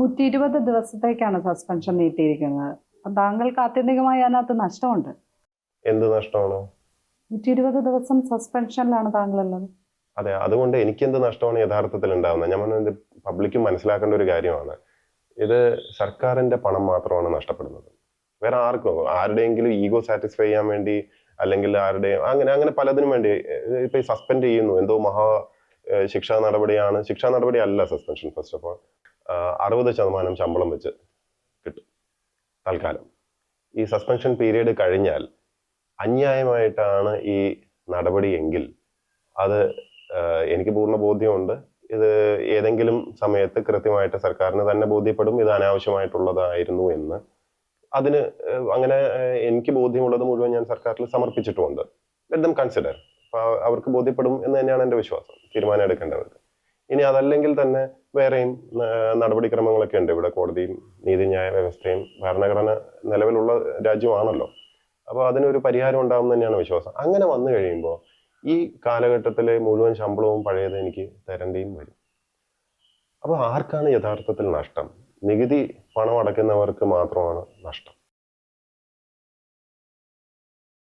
120 ദിവസത്തേക്കാണ് സസ്പെൻഷൻ നീട്ടിയിരിക്കുന്നത്. അപ്പം താങ്കൾക്ക് ആത്യന്തികമായി അതിനകത്ത് നഷ്ടമുണ്ട്. എന്ത് നഷ്ടമാണ്? 120 ദിവസം സസ്പെൻഷനിലാണ് താങ്കളുള്ളത്. അതെ, അതുകൊണ്ട് എനിക്കെന്ത് നഷ്ടമാണ് യഥാർത്ഥത്തിൽ ഉണ്ടാവുന്നത്? ഞാൻ പറഞ്ഞത് പബ്ലിക്ക് മനസ്സിലാക്കേണ്ട ഒരു കാര്യമാണ്. ഇത് സർക്കാരിന്റെ പണം മാത്രമാണ് നഷ്ടപ്പെടുന്നത്. വേറെ ആർക്കും ആരുടെയെങ്കിലും ഈഗോ സാറ്റിസ്ഫൈ ചെയ്യാൻ വേണ്ടി, അല്ലെങ്കിൽ അങ്ങനെ അങ്ങനെ പലതിനും വേണ്ടി ഇപ്പൊ സസ്പെൻഡ് ചെയ്യുന്നു, എന്തോ ശിക്ഷാ നടപടിയാണ്. ശിക്ഷാ നടപടി അല്ല സസ്പെൻഷൻ. ഫസ്റ്റ് ഓഫ് ഓൾ 60% ശമ്പളം വെച്ച് കിട്ടും തൽക്കാലം. ഈ സസ്പെൻഷൻ പീരീഡ് കഴിഞ്ഞാൽ അന്യായമായിട്ടാണ് ഈ നടപടി എങ്കിൽ അത് എനിക്ക് പൂർണ്ണ ബോധ്യമുണ്ട്. ഇത് ഏതെങ്കിലും സമയത്ത് കൃത്യമായിട്ട് സർക്കാരിന് തന്നെ ബോധ്യപ്പെടും ഇത് അനാവശ്യമായിട്ടുള്ളതായിരുന്നു എന്ന്. അതിന് അങ്ങനെ എനിക്ക് ബോധ്യമുള്ളത് മുഴുവൻ ഞാൻ സർക്കാരിൽ സമർപ്പിച്ചിട്ടുമുണ്ട്. Let them consider. അവർക്ക് ബോധ്യപ്പെടും എന്ന് തന്നെയാണ് എൻ്റെ വിശ്വാസം, തീരുമാനം എടുക്കേണ്ടവർക്ക്. ഇനി അതല്ലെങ്കിൽ തന്നെ വേറെയും നടപടിക്രമങ്ങളൊക്കെ ഉണ്ട്. ഇവിടെ കോടതിയും നീതിന്യായ വ്യവസ്ഥയും ഭരണഘടന നിലവിലുള്ള രാജ്യമാണല്ലോ. അപ്പോൾ അതിനൊരു പരിഹാരം ഉണ്ടാകും തന്നെയാണ് വിശ്വാസം. അങ്ങനെ വന്നു കഴിയുമ്പോൾ ഈ കാലഘട്ടത്തിലെ മുഴുവൻ ശമ്പളവും പഴയത് എനിക്ക് തരേണ്ടിയും വരും. അപ്പോൾ ആർക്കാണ് യഥാർത്ഥത്തിൽ നഷ്ടം? നികുതി പണം അടയ്ക്കുന്നവർക്ക് മാത്രമാണ് നഷ്ടം.